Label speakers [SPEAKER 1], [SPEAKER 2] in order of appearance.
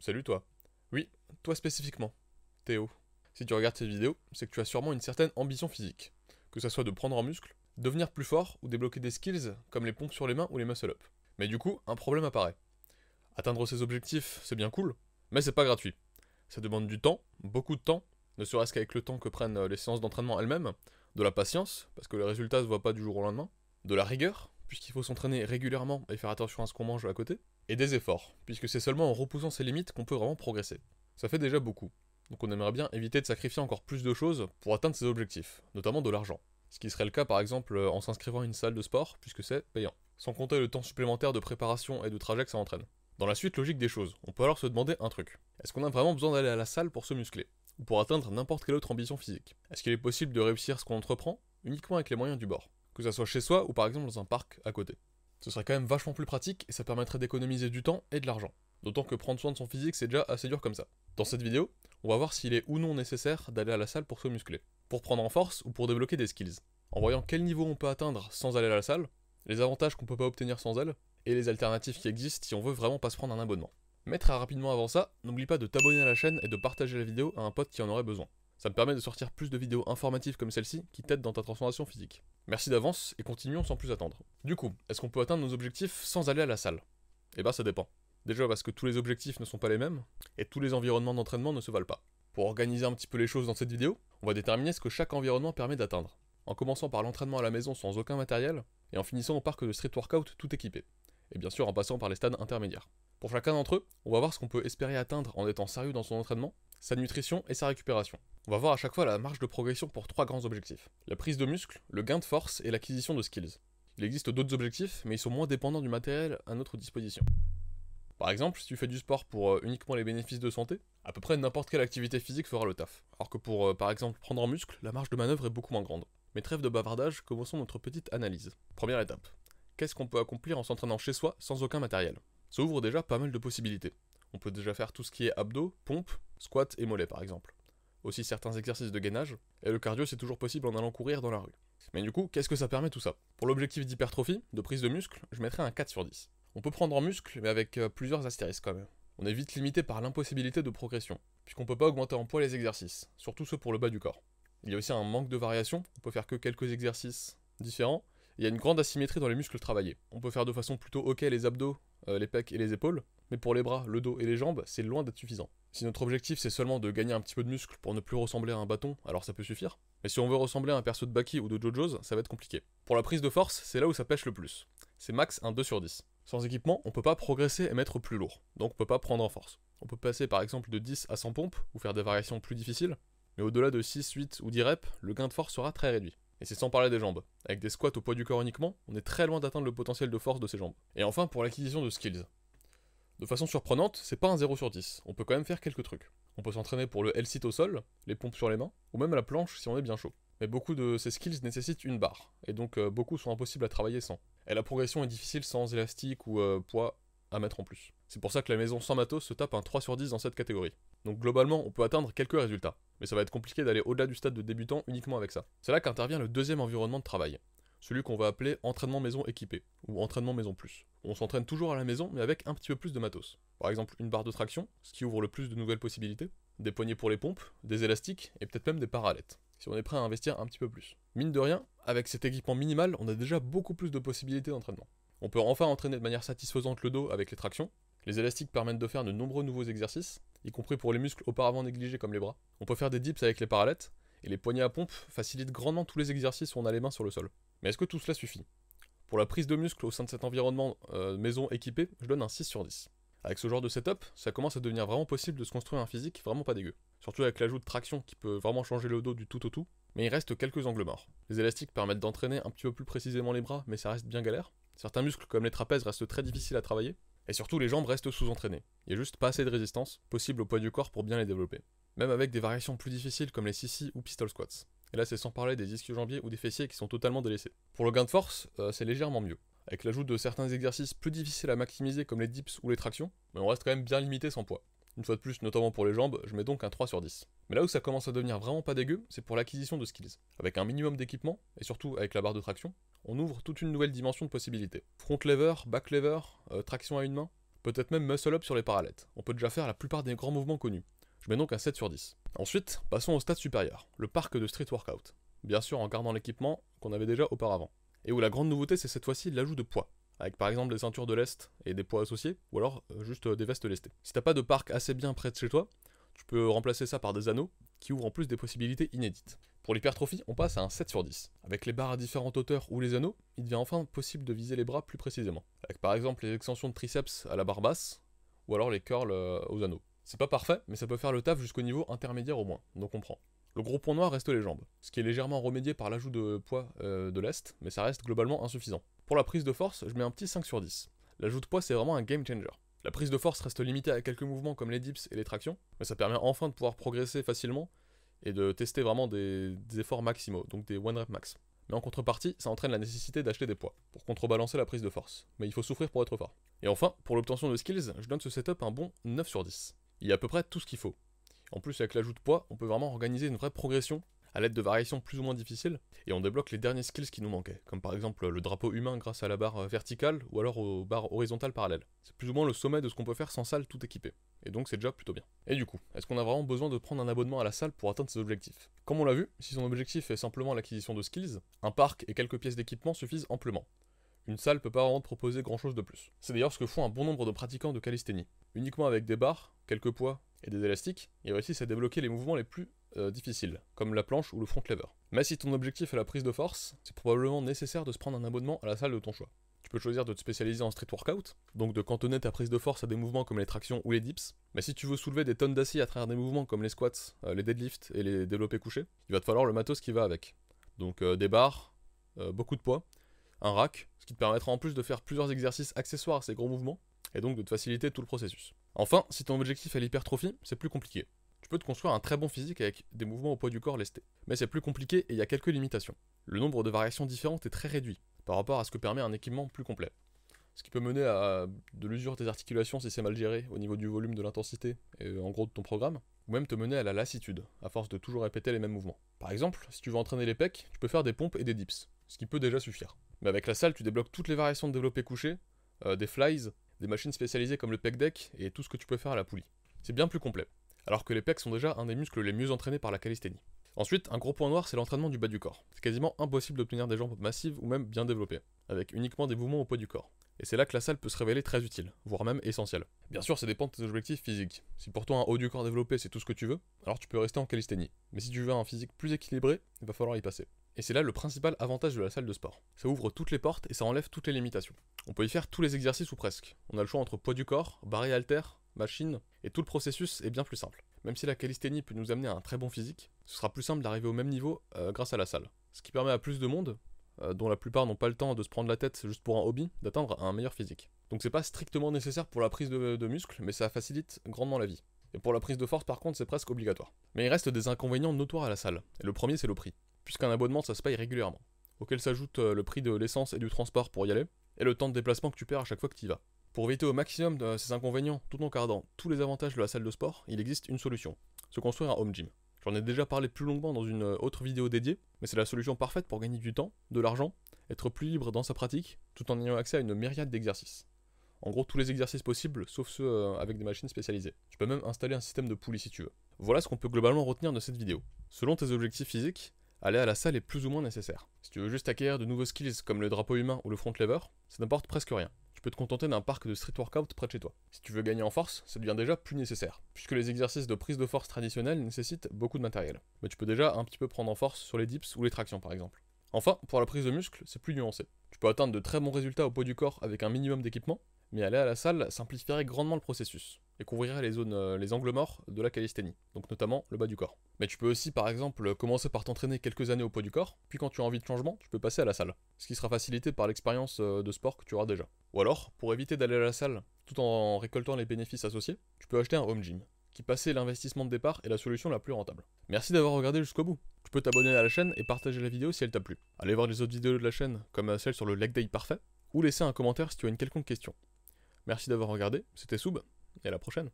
[SPEAKER 1] Salut toi. Oui, toi spécifiquement, Théo. Si tu regardes cette vidéo, c'est que tu as sûrement une certaine ambition physique. Que ça soit de prendre en muscle, devenir plus fort ou débloquer des skills comme les pompes sur les mains ou les muscle-up. Mais du coup, un problème apparaît. Atteindre ces objectifs, c'est bien cool, mais c'est pas gratuit. Ça demande du temps, beaucoup de temps, ne serait-ce qu'avec le temps que prennent les séances d'entraînement elles-mêmes, de la patience, parce que les résultats se voient pas du jour au lendemain, de la rigueur, puisqu'il faut s'entraîner régulièrement et faire attention à ce qu'on mange à côté, et des efforts, puisque c'est seulement en repoussant ses limites qu'on peut vraiment progresser. Ça fait déjà beaucoup, donc on aimerait bien éviter de sacrifier encore plus de choses pour atteindre ses objectifs, notamment de l'argent. Ce qui serait le cas par exemple en s'inscrivant à une salle de sport, puisque c'est payant. Sans compter le temps supplémentaire de préparation et de trajet que ça entraîne. Dans la suite logique des choses, on peut alors se demander un truc. Est-ce qu'on a vraiment besoin d'aller à la salle pour se muscler? Ou pour atteindre n'importe quelle autre ambition physique? Est-ce qu'il est possible de réussir ce qu'on entreprend uniquement avec les moyens du bord? Que ça soit chez soi ou par exemple dans un parc à côté. Ce serait quand même vachement plus pratique et ça permettrait d'économiser du temps et de l'argent. D'autant que prendre soin de son physique c'est déjà assez dur comme ça. Dans cette vidéo, on va voir s'il est ou non nécessaire d'aller à la salle pour se muscler. Pour prendre en force ou pour débloquer des skills. En voyant quel niveau on peut atteindre sans aller à la salle, les avantages qu'on peut pas obtenir sans elle, et les alternatives qui existent si on veut vraiment pas se prendre un abonnement. Mais très rapidement avant ça, n'oublie pas de t'abonner à la chaîne et de partager la vidéo à un pote qui en aurait besoin. Ça me permet de sortir plus de vidéos informatives comme celle-ci qui t'aident dans ta transformation physique. Merci d'avance et continuons sans plus attendre. Du coup, est-ce qu'on peut atteindre nos objectifs sans aller à la salle? Eh ben ça dépend. Déjà parce que tous les objectifs ne sont pas les mêmes, et tous les environnements d'entraînement ne se valent pas. Pour organiser un petit peu les choses dans cette vidéo, on va déterminer ce que chaque environnement permet d'atteindre. En commençant par l'entraînement à la maison sans aucun matériel, et en finissant au parc de street workout tout équipé. Et bien sûr en passant par les stades intermédiaires. Pour chacun d'entre eux, on va voir ce qu'on peut espérer atteindre en étant sérieux dans son entraînement, sa nutrition et sa récupération. On va voir à chaque fois la marge de progression pour trois grands objectifs. La prise de muscle, le gain de force et l'acquisition de skills. Il existe d'autres objectifs, mais ils sont moins dépendants du matériel à notre disposition. Par exemple, si tu fais du sport pour uniquement les bénéfices de santé, à peu près n'importe quelle activité physique fera le taf. Alors que pour, par exemple, prendre en muscle, la marge de manœuvre est beaucoup moins grande. Mais trêve de bavardage, commençons notre petite analyse. Première étape. Qu'est-ce qu'on peut accomplir en s'entraînant chez soi sans aucun matériel? Ça ouvre déjà pas mal de possibilités. On peut déjà faire tout ce qui est abdos, pompes, squats et mollets par exemple. Aussi certains exercices de gainage, et le cardio c'est toujours possible en allant courir dans la rue. Mais du coup, qu'est-ce que ça permet tout ça? Pour l'objectif d'hypertrophie, de prise de muscle, je mettrais un 4 sur 10. On peut prendre en muscle, mais avec plusieurs astérisques quand même. On est vite limité par l'impossibilité de progression, puisqu'on peut pas augmenter en poids les exercices, surtout ceux pour le bas du corps. Il y a aussi un manque de variation, on peut faire que quelques exercices différents, et il y a une grande asymétrie dans les muscles travaillés. On peut faire de façon plutôt ok les abdos, les pecs et les épaules, mais pour les bras, le dos et les jambes, c'est loin d'être suffisant. Si notre objectif c'est seulement de gagner un petit peu de muscle pour ne plus ressembler à un bâton, alors ça peut suffire. Mais si on veut ressembler à un perso de Baki ou de JoJo's, ça va être compliqué. Pour la prise de force, c'est là où ça pêche le plus. C'est max un 2 sur 10. Sans équipement, on peut pas progresser et mettre plus lourd, donc on peut pas prendre en force. On peut passer par exemple de 10 à 100 pompes, ou faire des variations plus difficiles, mais au-delà de 6, 8 ou 10 reps, le gain de force sera très réduit. Et c'est sans parler des jambes. Avec des squats au poids du corps uniquement, on est très loin d'atteindre le potentiel de force de ses jambes. Et enfin, pour l'acquisition de skills. De façon surprenante, c'est pas un 0 sur 10, on peut quand même faire quelques trucs. On peut s'entraîner pour le L-sit au sol, les pompes sur les mains, ou même la planche si on est bien chaud. Mais beaucoup de ces skills nécessitent une barre, et donc beaucoup sont impossibles à travailler sans. Et la progression est difficile sans élastique ou poids à mettre en plus. C'est pour ça que la maison sans matos se tape un 3 sur 10 dans cette catégorie. Donc globalement, on peut atteindre quelques résultats, mais ça va être compliqué d'aller au-delà du stade de débutant uniquement avec ça. C'est là qu'intervient le deuxième environnement de travail, celui qu'on va appeler entraînement maison équipé, ou entraînement maison plus. On s'entraîne toujours à la maison, mais avec un petit peu plus de matos. Par exemple, une barre de traction, ce qui ouvre le plus de nouvelles possibilités, des poignées pour les pompes, des élastiques, et peut-être même des parallettes, si on est prêt à investir un petit peu plus. Mine de rien, avec cet équipement minimal, on a déjà beaucoup plus de possibilités d'entraînement. On peut enfin entraîner de manière satisfaisante le dos avec les tractions, les élastiques permettent de faire de nombreux nouveaux exercices, y compris pour les muscles auparavant négligés comme les bras. On peut faire des dips avec les parallettes, et les poignées à pompe facilitent grandement tous les exercices où on a les mains sur le sol. Mais est-ce que tout cela suffit? Pour la prise de muscle au sein de cet environnement maison équipé, je donne un 6 sur 10. Avec ce genre de setup, ça commence à devenir vraiment possible de se construire un physique vraiment pas dégueu. Surtout avec l'ajout de traction qui peut vraiment changer le dos du tout au tout, mais il reste quelques angles morts. Les élastiques permettent d'entraîner un petit peu plus précisément les bras, mais ça reste bien galère. Certains muscles comme les trapèzes restent très difficiles à travailler, et surtout les jambes restent sous-entraînées. Il n'y a juste pas assez de résistance possible au poids du corps pour bien les développer. Même avec des variations plus difficiles comme les sissy ou pistol squats. Et là c'est sans parler des ischio-jambiers ou des fessiers qui sont totalement délaissés. Pour le gain de force, c'est légèrement mieux. Avec l'ajout de certains exercices plus difficiles à maximiser comme les dips ou les tractions, mais on reste quand même bien limité sans poids. Une fois de plus, notamment pour les jambes, je mets donc un 3 sur 10. Mais là où ça commence à devenir vraiment pas dégueu, c'est pour l'acquisition de skills. Avec un minimum d'équipement, et surtout avec la barre de traction, on ouvre toute une nouvelle dimension de possibilités. Front lever, back lever, traction à une main, peut-être même muscle up sur les parallèles. On peut déjà faire la plupart des grands mouvements connus. Je mets donc un 7 sur 10. Ensuite, passons au stade supérieur, le parc de street workout. Bien sûr en gardant l'équipement qu'on avait déjà auparavant. Et où la grande nouveauté c'est cette fois-ci l'ajout de poids. Avec par exemple des ceintures de lest et des poids associés, ou alors juste des vestes lestées. Si t'as pas de parc assez bien près de chez toi, tu peux remplacer ça par des anneaux, qui ouvrent en plus des possibilités inédites. Pour l'hypertrophie, on passe à un 7 sur 10. Avec les barres à différentes hauteurs ou les anneaux, il devient enfin possible de viser les bras plus précisément. Avec par exemple les extensions de triceps à la barre basse, ou alors les curls aux anneaux. C'est pas parfait, mais ça peut faire le taf jusqu'au niveau intermédiaire au moins, donc on prend. Le gros point noir reste les jambes, ce qui est légèrement remédié par l'ajout de poids de lest, mais ça reste globalement insuffisant. Pour la prise de force, je mets un petit 5 sur 10. L'ajout de poids c'est vraiment un game changer. La prise de force reste limitée à quelques mouvements comme les dips et les tractions, mais ça permet enfin de pouvoir progresser facilement et de tester vraiment des efforts maximaux, donc des one rep max. Mais en contrepartie, ça entraîne la nécessité d'acheter des poids, pour contrebalancer la prise de force. Mais il faut souffrir pour être fort. Et enfin, pour l'obtention de skills, je donne ce setup un bon 9 sur 10. Il y a à peu près tout ce qu'il faut. En plus, avec l'ajout de poids, on peut vraiment organiser une vraie progression à l'aide de variations plus ou moins difficiles, et on débloque les derniers skills qui nous manquaient, comme par exemple le drapeau humain grâce à la barre verticale ou alors aux barres horizontales parallèles. C'est plus ou moins le sommet de ce qu'on peut faire sans salle tout équipé, et donc c'est déjà plutôt bien. Et du coup, est-ce qu'on a vraiment besoin de prendre un abonnement à la salle pour atteindre ses objectifs? Comme on l'a vu, si son objectif est simplement l'acquisition de skills, un parc et quelques pièces d'équipement suffisent amplement. Une salle peut pas vraiment te proposer grand chose de plus. C'est d'ailleurs ce que font un bon nombre de pratiquants de calisthénie. Uniquement avec des barres, quelques poids et des élastiques, ils réussissent à débloquer les mouvements les plus difficiles, comme la planche ou le front lever. Mais si ton objectif est la prise de force, c'est probablement nécessaire de se prendre un abonnement à la salle de ton choix. Tu peux choisir de te spécialiser en street workout, donc de cantonner ta prise de force à des mouvements comme les tractions ou les dips, mais si tu veux soulever des tonnes d'acier à travers des mouvements comme les squats, les deadlifts et les développés couchés, il va te falloir le matos qui va avec. Donc des barres, beaucoup de poids, un rack, ce qui te permettra en plus de faire plusieurs exercices accessoires à ces gros mouvements, et donc de te faciliter tout le processus. Enfin, si ton objectif est l'hypertrophie, c'est plus compliqué. Tu peux te construire un très bon physique avec des mouvements au poids du corps lestés. Mais c'est plus compliqué et il y a quelques limitations. Le nombre de variations différentes est très réduit par rapport à ce que permet un équipement plus complet. Ce qui peut mener à de l'usure des articulations si c'est mal géré au niveau du volume, de l'intensité et en gros de ton programme, ou même te mener à la lassitude, à force de toujours répéter les mêmes mouvements. Par exemple, si tu veux entraîner les pecs, tu peux faire des pompes et des dips, ce qui peut déjà suffire. Mais avec la salle, tu débloques toutes les variations de développé couché, des flies, des machines spécialisées comme le pec deck et tout ce que tu peux faire à la poulie. C'est bien plus complet, alors que les pecs sont déjà un des muscles les mieux entraînés par la calisthénie. Ensuite, un gros point noir, c'est l'entraînement du bas du corps. C'est quasiment impossible d'obtenir des jambes massives ou même bien développées, avec uniquement des mouvements au poids du corps. Et c'est là que la salle peut se révéler très utile, voire même essentielle. Bien sûr, ça dépend de tes objectifs physiques. Si pour toi un haut du corps développé c'est tout ce que tu veux, alors tu peux rester en calisthénie. Mais si tu veux un physique plus équilibré, il va falloir y passer. Et c'est là le principal avantage de la salle de sport. Ça ouvre toutes les portes et ça enlève toutes les limitations. On peut y faire tous les exercices ou presque. On a le choix entre poids du corps, barre et haltères, machine, et tout le processus est bien plus simple. Même si la calisthénie peut nous amener à un très bon physique, ce sera plus simple d'arriver au même niveau grâce à la salle. Ce qui permet à plus de monde, dont la plupart n'ont pas le temps de se prendre la tête juste pour un hobby, d'atteindre un meilleur physique. Donc c'est pas strictement nécessaire pour la prise de muscles, mais ça facilite grandement la vie. Et pour la prise de force par contre c'est presque obligatoire. Mais il reste des inconvénients notoires à la salle, et le premier c'est le prix, puisqu'un abonnement ça se paye régulièrement, auquel s'ajoute le prix de l'essence et du transport pour y aller, et le temps de déplacement que tu perds à chaque fois que tu y vas. Pour éviter au maximum de ces inconvénients, tout en gardant tous les avantages de la salle de sport, il existe une solution, se construire un home gym. J'en ai déjà parlé plus longuement dans une autre vidéo dédiée, mais c'est la solution parfaite pour gagner du temps, de l'argent, être plus libre dans sa pratique, tout en ayant accès à une myriade d'exercices. En gros, tous les exercices possibles, sauf ceux avec des machines spécialisées. Tu peux même installer un système de poulie si tu veux. Voilà ce qu'on peut globalement retenir de cette vidéo. Selon tes objectifs physiques, aller à la salle est plus ou moins nécessaire. Si tu veux juste acquérir de nouveaux skills comme le drapeau humain ou le front lever, ça n'apporte presque rien. Tu peux te contenter d'un parc de street workout près de chez toi. Si tu veux gagner en force, ça devient déjà plus nécessaire, puisque les exercices de prise de force traditionnels nécessitent beaucoup de matériel. Mais tu peux déjà un petit peu prendre en force sur les dips ou les tractions par exemple. Enfin, pour la prise de muscle, c'est plus nuancé. Tu peux atteindre de très bons résultats au poids du corps avec un minimum d'équipement, mais aller à la salle simplifierait grandement le processus, et couvrirait les angles morts de la calisthénie, donc notamment le bas du corps. Mais tu peux aussi par exemple commencer par t'entraîner quelques années au poids du corps, puis quand tu as envie de changement, tu peux passer à la salle, ce qui sera facilité par l'expérience de sport que tu auras déjà. Ou alors, pour éviter d'aller à la salle tout en récoltant les bénéfices associés, tu peux acheter un home gym, qui passer l'investissement de départ est la solution la plus rentable. Merci d'avoir regardé jusqu'au bout. Tu peux t'abonner à la chaîne et partager la vidéo si elle t'a plu. Allez voir les autres vidéos de la chaîne, comme celle sur le leg day parfait, ou laisser un commentaire si tu as une quelconque question. Merci d'avoir regardé, c'était Soub, et à la prochaine.